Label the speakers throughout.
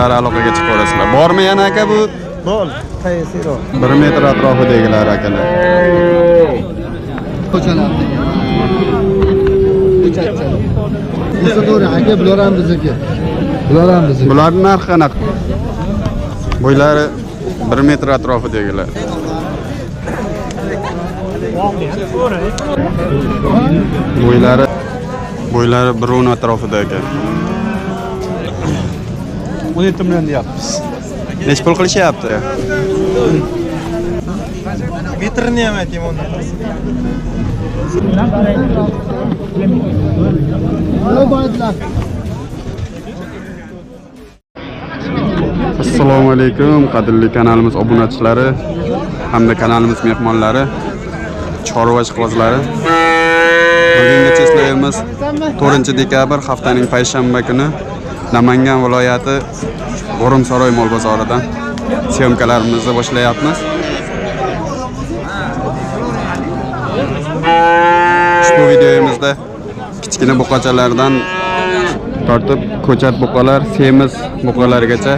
Speaker 1: aloqaga chiqaverasizlar. Bormi yana aka bu?
Speaker 2: Bor. Qaysiroq?
Speaker 1: 1 metr atrofidagilar akalar.
Speaker 2: Ko'chalarni. Ko'chatlar. Esa to'g'ri, aka bular ham bizniki. Bular ham bizniki.
Speaker 1: Bularning narxi qanaqa? Bo'ylari 1 metr atrofidagilar. Bo'ylari 1.10 atrofida ekan.
Speaker 2: 17 million deyapmiz.
Speaker 1: Necha pul qilishyapti?
Speaker 2: Metrini ham aytaymi onda.
Speaker 1: Assalomu alaykum qadrli kanalimiz obunachilari hamda kanalimiz mehmonlari, chorva ishqibozlari. Bugungi cheslayimiz 4-dekabr haftaning payshanba kuni Namangan viloyati G'orimsaroy mol bozoridan syomkalarimizni boshlayapmiz. Ushbu videomizda kichkina buqachalardan tortib ko'chat buqalar, semiz buqalargacha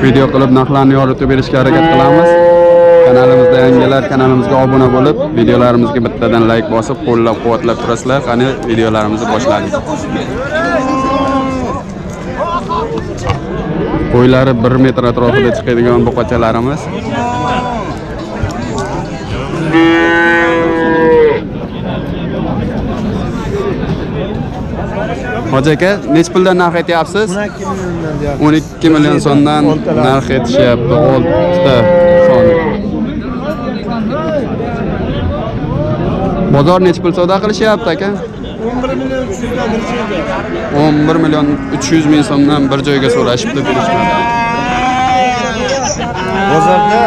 Speaker 1: video qilib narxlarni yoritib berishga harakat qilamiz. Kanalimizda yangilar kanalimizga obuna bo'lib, videolarimizga bittadan like bosib, qo'llab-quvvatlab turasizlar. Qani videolarimizni boshladik. Bo'ylari 1 metr atrofida chiqadigan buqachalarimiz. Hoji aka, nech puldan narx aytyapsiz? 12 million so'mdan narx aytishyapti. 6 ta son. Bozor nech pul savdo qilishyapti aka? 11 million 300 ming so'mdan bir joyga so'rashibdi berishdi.
Speaker 2: Bozorda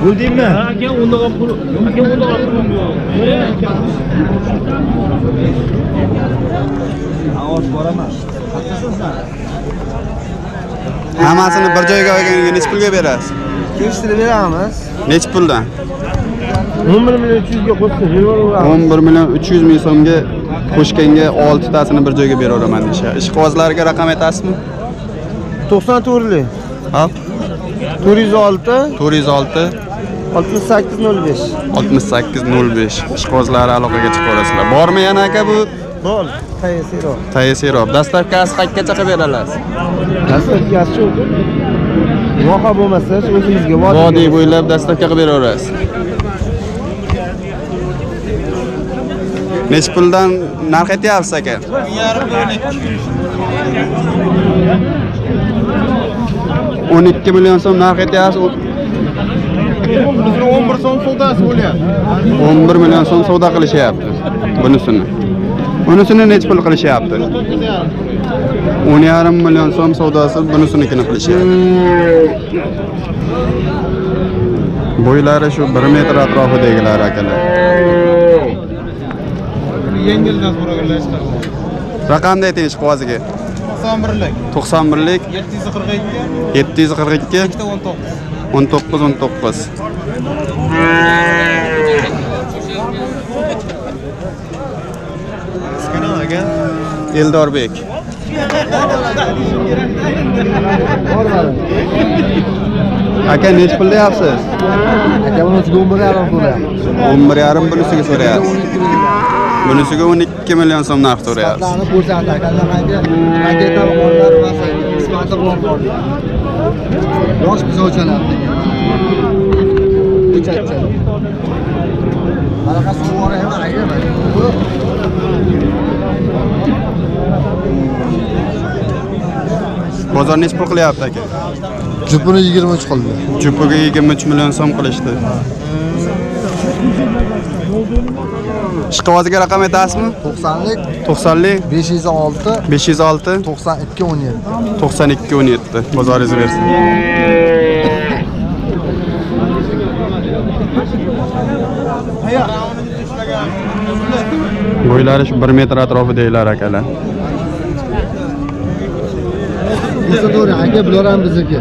Speaker 2: Buldingmi?
Speaker 3: Aka, unda pul. Aka, unda pulim yo'q.
Speaker 2: Ovoz boraman.
Speaker 1: Hammasini bir joyga olganiga nech pulga berasiz?
Speaker 2: Kelishtirib beramiz.
Speaker 1: Nech puldan?
Speaker 2: 11 million 300 ga qo'shib beraveramiz.
Speaker 1: 11 million 300 ming so'mga qo'shganga 6 tasini bir joyga beraveraman deyshadi. Ishqibozlarga raqam aytasizmi?
Speaker 2: 94lik.
Speaker 1: Hop.
Speaker 2: 406
Speaker 1: 406
Speaker 2: 6805.
Speaker 1: 6805. Ishqibozlar aloqaga chiqaverasizlar. Bormi yana aka bu?
Speaker 2: Bor. Qaysiroq?
Speaker 1: Tayyorroq. Dastavkasi qayergacha qilib berasiz?
Speaker 2: Dastavkasi voha bo'lmasa, o'zimizga
Speaker 1: vodiy bo'ylab dastavka qilib beraverasiz. Nech puldan narx aytyapsiz aka? 12 million so'm narx aytyapsiz.
Speaker 2: Bizning 11 so'm savdosi bo'lyapti.
Speaker 1: 11 million so'm savdo qilishyapti. Bunisini nech pul qilishyapti? 10,5 million so'm savdosi bunisinikini qilishyapti. Bo'ylari shu 1 metr atrofidagilar akalar.
Speaker 2: Yengildan so'raganlar.
Speaker 1: Raqamni ayting ishqiboziga.
Speaker 2: 91lik.
Speaker 1: 91lik
Speaker 2: 742
Speaker 1: 742 19. Eldorbek. Aka nech pul deyapsiz?
Speaker 2: Aka buni 11,5 so'rayapti.
Speaker 1: 11,5 bunisiga so'rayapsiz. Bunisiga 12 million so'm narx so'rayapsiz.
Speaker 2: Sifatlarni ko'rsatdi akalarga. Maketa o'rnlari va sifati bor. Yosh bizovchalarni. Ko'chatcha. Qanaqa suv ham aytmayman.
Speaker 1: Bozor nech pul qilyapti aka?
Speaker 2: Jupini 23 qildi.
Speaker 1: Jupiga 23 million so'm qilishdi. Ishqiboziga raqam aytasizmi?
Speaker 2: 90lik
Speaker 1: 90lik
Speaker 2: 506
Speaker 1: 506
Speaker 2: 92 17.
Speaker 1: 92 17. Bozoringizni bersin. Bo'ylari shu 1 metr atrofidagilar akalar.
Speaker 2: Esa to'g'ri, aka bular ham bizniki.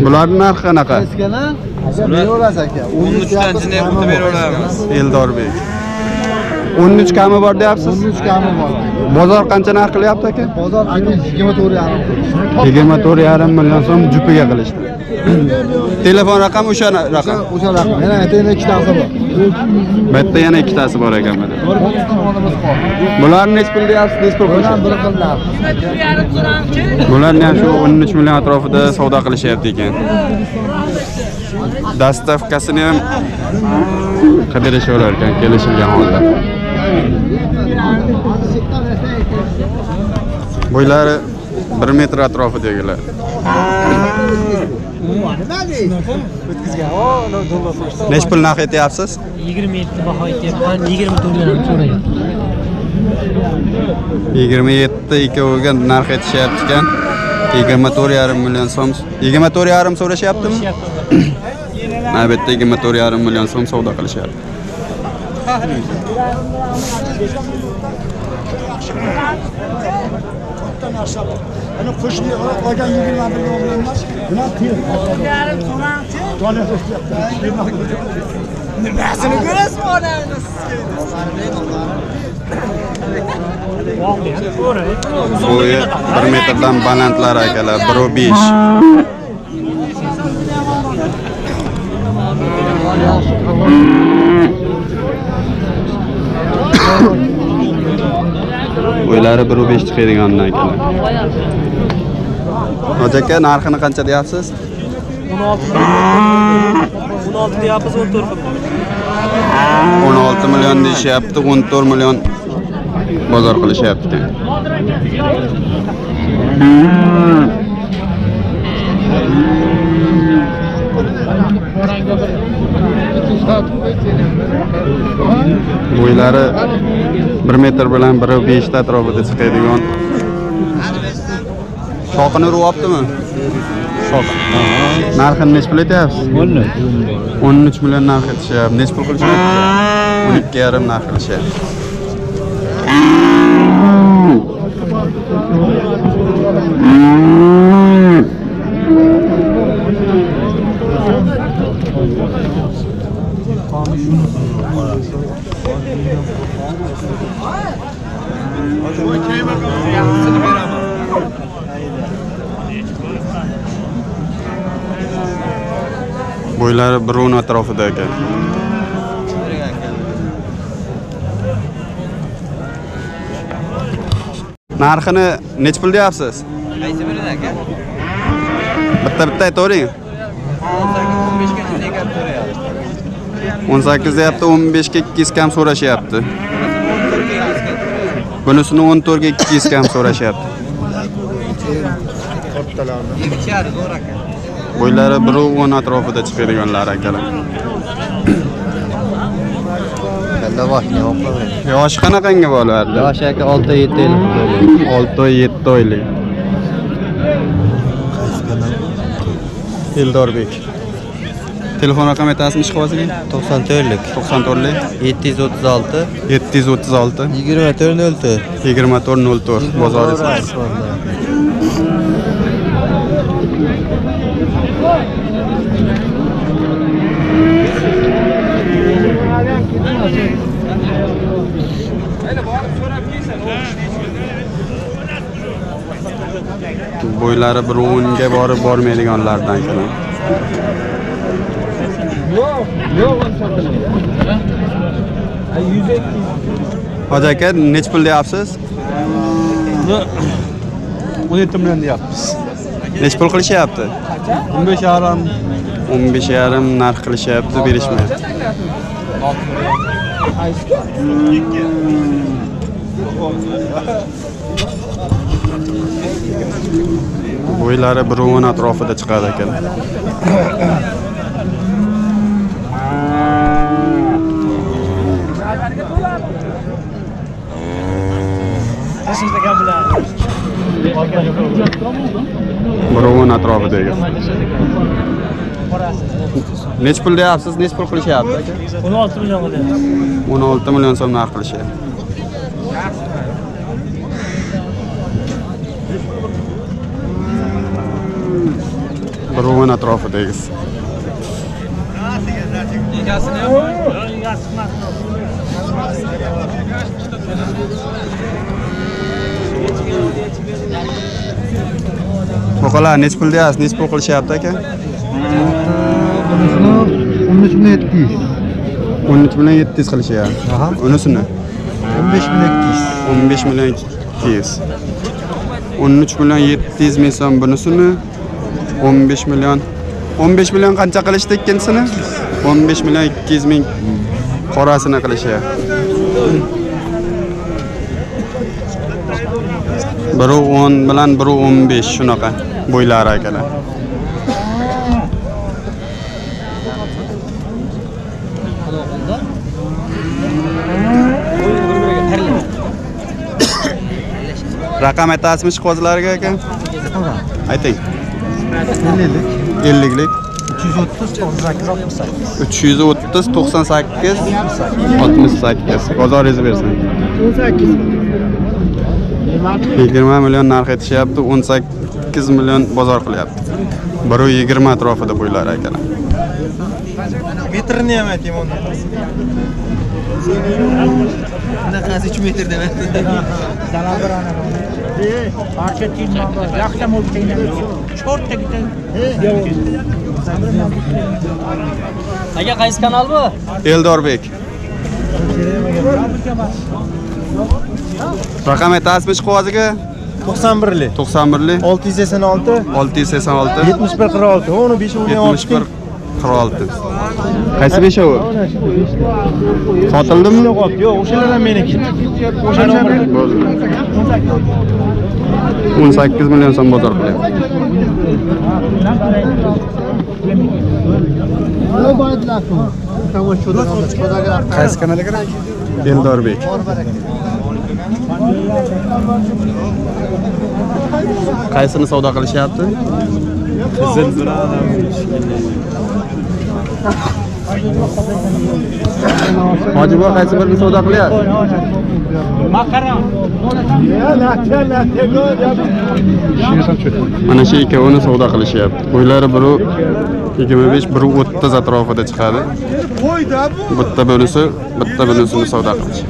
Speaker 1: Bularning narxi qanaqa?
Speaker 2: Eskana aka beraverasiz aka.
Speaker 3: 13 dan jinni qilib beraveramiz.
Speaker 1: Eldorbek. 13 kami bor deyapsiz.
Speaker 2: 13 kami bor.
Speaker 1: Bozor qancha narx qilyapti aka?
Speaker 2: Bozor aka 24,5.
Speaker 1: 24,5 million so'm jupiga qilishdi. Telefon raqami o'sha raqam.
Speaker 2: O'sha raqam. Yana aytaylik ikkitasi bor.
Speaker 1: Bu yerda yana ikkitasi bor ekan mana.
Speaker 2: To'g'monimiz bor.
Speaker 1: Bularni nech pul deyapsiz? Nech pul
Speaker 2: Bular
Speaker 1: qilishyapti?
Speaker 2: bir xillar.
Speaker 1: Bularni ham shu 13 million atrofida savdo qilishyapti ekan. Dastavkasini ham qidirishaverar ekan kelishilgan holda. Bo'ylari 1 metr atrofidagilar. Nech pul narx aytyapsiz?
Speaker 4: 27 baho aytyapman, 24 million so'ragan.
Speaker 1: 27 ikkoviga narx aytishyapti ekan. 24,5 million so'm. 24,5 so'rashyaptimi? Albatta 24,5 million so'm savdo qilishyapti.
Speaker 5: Ana qo'shniga qarab qolgan 21 million emas. Bular tiyib. Nimasini ko'rasizmi onangiz?
Speaker 1: Bo'yi 1 metrdan balandlar akalar, 1.5. Bo'ylari 1.5 chiqadigandan akalar. Hoji aka, narxini qancha deyapsiz?
Speaker 4: 16 deyapmiz, 14 qilib.
Speaker 1: 16 million deyishyapti, 14 million bozor qilishyapti. Bo'ylari 1 metr bilan 1.5 ta atrofida chiqadigan. Shoqini uribdimi? Shoq. Narxini nech pul aytyapsiz? 13 million narx aytishyapti. Nech pul qilishyapti? 12,5 narx qilishyapti. Bo'ylari 1.10 atrofida ekan. Narxini nech pul deyapsiz?
Speaker 6: Qaysi birini aka?
Speaker 1: Bitta aytavering.
Speaker 6: 18 gacha degan so'rayapti.
Speaker 1: 18 deyapti, 15 ga 2 kam so'rashyapti. Bunisini 14 ga 2 kam so'rashyapti.
Speaker 6: Ikkichari zo'r aka.
Speaker 1: Bo'ylari 1.10 atrofida chiqadiganlar akalar.
Speaker 6: Kalla boshni o'qib.
Speaker 1: Yoshi qanaqangi bo'ladi?
Speaker 6: Yoshi aka 6-7 yil.
Speaker 1: 6-7 oylik. Eldorbek. Telefon raqami aytasizmi ishqibozga?
Speaker 6: 94lik.
Speaker 1: 94lik
Speaker 6: 736
Speaker 1: 736
Speaker 6: 2404.
Speaker 1: 2404 bozoringiz. Bo'ylari 1.10 ga borib bormaydiganlardan keyin. Hoji aka, nech pul deyapsiz?
Speaker 3: 17 million deyapmiz.
Speaker 1: Nech pul qilishyapti?
Speaker 3: 15,5.
Speaker 1: 15,5 narx qilishyapti, berishmayapti. Bo'ylari 1.10 atrofida chiqadi ekan. Birovun atrofidagi. Nech pul deyapsiz? Nech pul qilishyapti aka?
Speaker 4: 16 million qilyapti.
Speaker 1: 16 million so'm narx qilishyapti. Birovun atrofidagi.
Speaker 6: Egasini
Speaker 4: Egasini
Speaker 1: Boqalar nech pul deyapsiz? Nech pul qilishyapti aka?
Speaker 2: Bunisini 13
Speaker 1: 13 million 700 qilishyapti. Unisini
Speaker 2: 15 million 200.
Speaker 1: 15 million 200. 13 million 700 ming so'm bunisini 15 million 15 million qancha qilishdi ikkinchisini? 15 million 200 ming qorasini qilishyapti. Biri 10 bilan biri 15 shunaqa bo'ylari akalar. Raqam aytasizmi qo'zlarga aka? Ayting. 50lik 330 98 68 bozoringizni bersin. 20 million narx etishyapti, 18 million bozor qilyapti. 120 atrofida bo'ylar akalar.
Speaker 6: Metrini ham ayting unda. Bunaqasi 3 metr demak.
Speaker 7: Parça tilmağda yakşam olup değinemiyor. Çok da güzel.
Speaker 4: Aka qaysi kanal bu?
Speaker 1: Eldorbek. Raqam aytasizmi qo'ziga?
Speaker 6: 91lik.
Speaker 1: 91lik
Speaker 6: 686
Speaker 1: 686
Speaker 6: 71 46. Onu 5 million
Speaker 1: 71 46. Qaysi beshovi? Sotildimi?
Speaker 6: Yo'q, o'shalar ham meniki.
Speaker 1: 18 million so'm bozor qilyapti.
Speaker 2: Qaysi kanalga kerak?
Speaker 1: Eldorbek. Qaysini savdo qilishyapti?
Speaker 3: Qizil bilan
Speaker 1: Hojiboy qaysi birini savdo qilyapti?
Speaker 7: Makaron.
Speaker 1: Mana shu ikkovini savdo qilishyapti. Bo'ylari biri 25, biri 30 atrofida chiqadi. Bitta bunisini savdo qilish.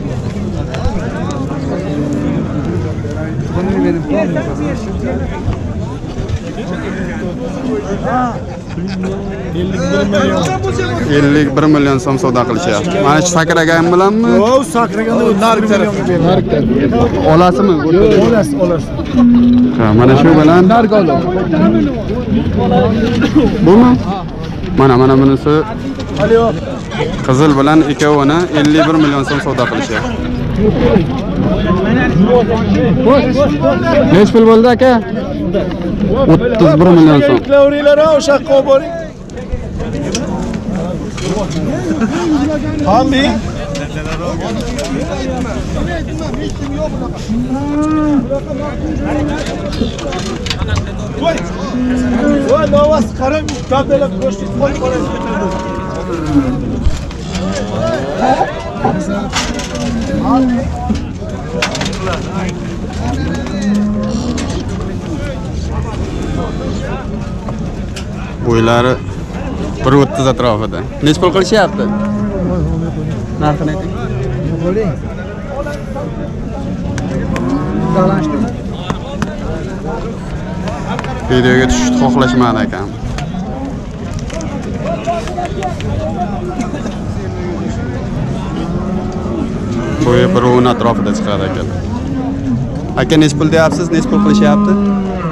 Speaker 1: ellik bir million so'm savdo qilishyapti. Mana shu sakragan bilanmi?
Speaker 5: Yo'q, sakraganda narigi tarafga.
Speaker 1: Olasimi?
Speaker 5: Olasiz.
Speaker 1: Ha, mana shu bilan narigi oladi. Bumi? Mana bunisi. Qizil bilan ikkovini 51 million so'm savdo qilishyapti. Nech pul bo'ldi aka? 31 million so'm.
Speaker 5: Klavrilar o'sha yoqqa boring. Hambi. Voy, novas qarang, kabellar ko'rishib qo'yib qo'yasiz.
Speaker 1: Bo'ylari 130 atrofida. Nech pul qilishyapti? Narxini ayting. Videoga tushishni xohlashmadi ekan. Bo'yi 110 atrofida chiqadi ekan. Aka nech pul deyapsiz? Nech pul qilishyapti?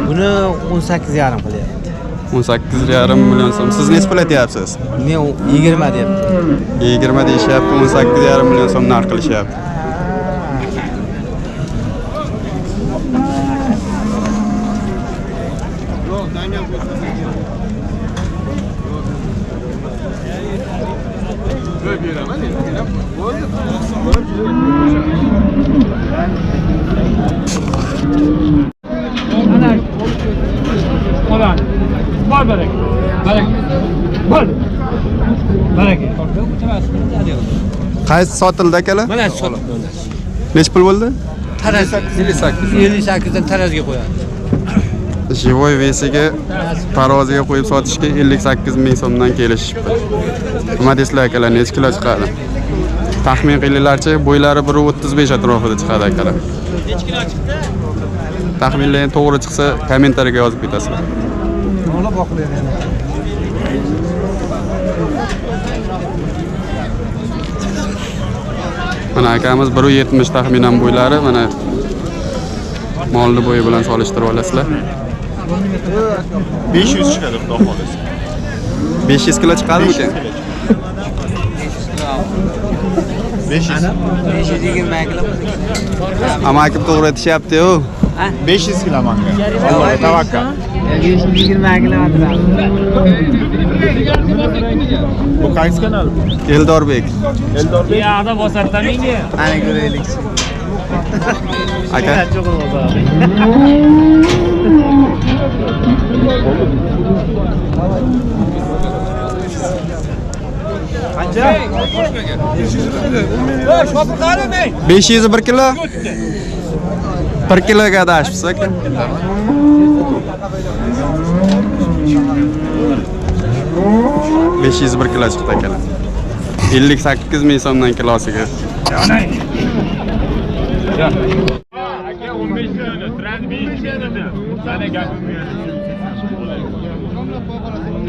Speaker 6: Buni 18,5 qilyapti.
Speaker 1: 18,5 million so'm. Siz nech pul aytyapsiz?
Speaker 6: Men 20 deyapti.
Speaker 1: 20 deyishyapti, 18,5 million so'm narx qilishyapti.
Speaker 7: Olan. Bol berek. Bol. Berek.
Speaker 1: Qaysi sotildi akalar?
Speaker 4: Mana sot.
Speaker 1: Nech pul bo'ldi?
Speaker 4: Taraz 58 dan tarazga qo'yadi.
Speaker 1: Живой vesiga taroziga qo'yib sotishga 58 ming so'mdan kelishibdi. Nima deysizlar akalar, nech kilo chiqadi? Taxmin qilinglarchi, bo'ylari 1.35 atrofida chiqadi akalar.
Speaker 4: Necha kilo chiqdi?
Speaker 1: Taxminlaring to'g'ri chiqsa, kommentariyaga yozib ketasizlar.
Speaker 2: Ola boqilaylik.
Speaker 1: Mana akamiz 1.70 taxminan bo'ylari, mana molni bo'yi bilan solishtirib olasizlar.
Speaker 3: 500 chiqadi xudo xolasa.
Speaker 1: 500 kilo chiqadimi-ki?
Speaker 3: 500.
Speaker 4: 520 kilo.
Speaker 1: Amaki to'g'ri aytishyapti-yu.
Speaker 3: 500 kilo manga. Allohga tavakkal.
Speaker 4: 520 kilo atrofida.
Speaker 3: Bu qaysi kanal?
Speaker 1: Eldorbek.
Speaker 3: Eldorbek.
Speaker 4: Yoqda bosartamingni. Ana ko'raylik.
Speaker 1: Aka.
Speaker 3: Qancha?
Speaker 1: 500 1 kilo. 1 kiloga adashibsiz aka. 501 kilo chiqdi akalar. 58 ming so'mdan kilosiga.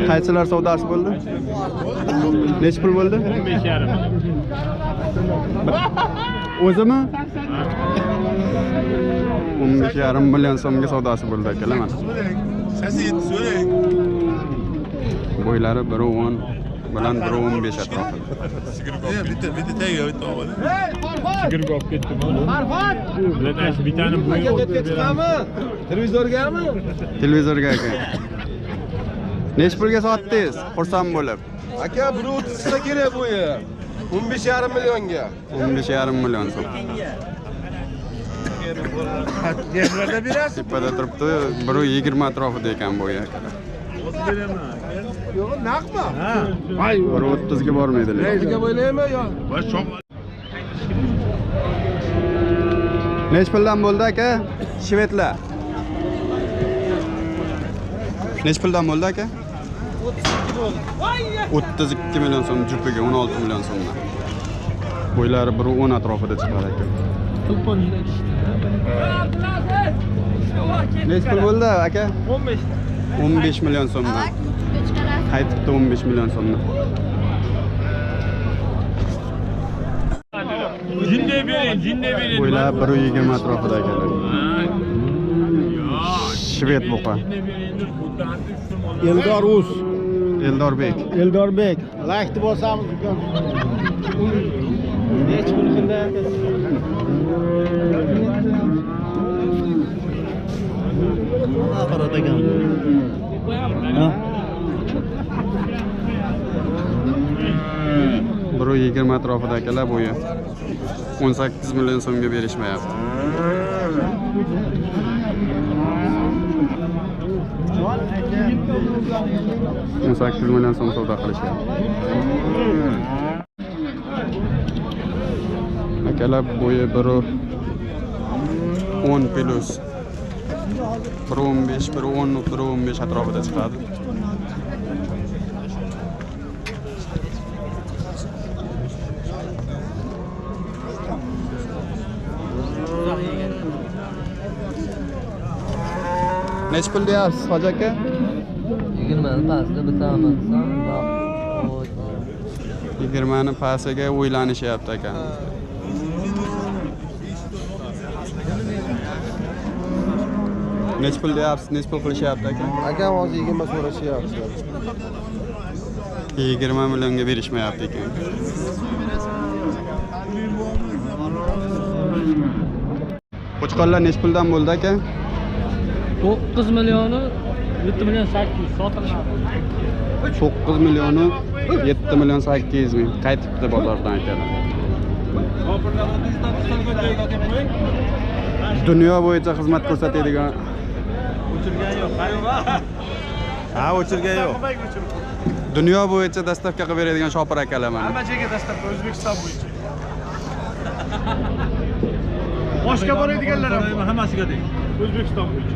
Speaker 1: Qaysilar savdosi bo'ldi? Nech pul bo'ldi? 15,5. O'zimi? 15,5 million so'mga savdosi bo'ldi akalar mana. Bo'ylari 1.10 bilan 1.15 atrofida.
Speaker 3: Bitta tayyor bitta olib. Sigirga olib ketdim. Farhod. Biladan bitani bo'yi o'tirib
Speaker 2: Televizorgami?
Speaker 1: Televizorga aka. Nech pulga sotdingiz? Xursand bo'lib.
Speaker 2: Aka 1.30 sta kerak bu yer. 15,5 millionga.
Speaker 1: 15,5 million so'm.
Speaker 2: Yerlarda berasiz.
Speaker 1: Tepada turibdi, 1.20 atrofida ekan bo'yi akalar.
Speaker 2: Yo'q, naqmi?
Speaker 3: Ha.
Speaker 1: 1.30 ga bormaydi lekin.
Speaker 2: Nega o'ylayman yo?
Speaker 3: Va shom.
Speaker 1: Nech puldan bo'ldi aka? Shvedlar. Nech puldan bo'ldi aka? 32 million so'm jupiga 16 million so'mdan. Bo'ylari 1.10 atrofida chiqadi aka. Nech pul bo'ldi aka? 15 million so'mdan. Qaytibdi 15 million so'mdan.
Speaker 3: Jinne bering.
Speaker 1: Bo'ylari 1.20 atrofida akalar. Shved buqa.
Speaker 6: Eldor Uz.
Speaker 1: Eldorbek.
Speaker 6: Eldorbek. Laykni bosamiz uka. Nech pul qildi? Aparat ekan. Ha?
Speaker 1: 1.20 atrofida akalar bo'yi. 18 million so'mga berishmayapti. O'n 8 million so'm savdo qilishyapti. Akalar bo'yi 1.10 plus. 1.15, 1.10, 1.15 atrofida chiqadi. Nech pul deyapsiz, hoji aka?
Speaker 8: 20 ni pastda bitamiz.
Speaker 1: 20 ni pastiga o'ylanishyapti akamiz. Nech pul deyapsiz, nech pul qilishyapti aka?
Speaker 2: Aka hozir 20 so'rashyapti.
Speaker 1: 20 millionga berishmayapti ekan. Qo'chqonlar nech puldan bo'ldi aka?
Speaker 7: 9 millioni 7 million 800 sotiladi.
Speaker 1: 9 millioni 7 million 800 ming qaytibdi bozordan akalar. Dunyo bo'yicha xizmat ko'rsatadigan
Speaker 3: Ha, o'chirgan yo'q.
Speaker 1: dunyo bo'yicha dastavka qilib beradigan shopir akalar mana.
Speaker 3: Hamma joyga dastavka O'zbekiston bo'yicha. Boshqa boradiganlar ham hammasiga teng. O'zbekiston bo'yicha.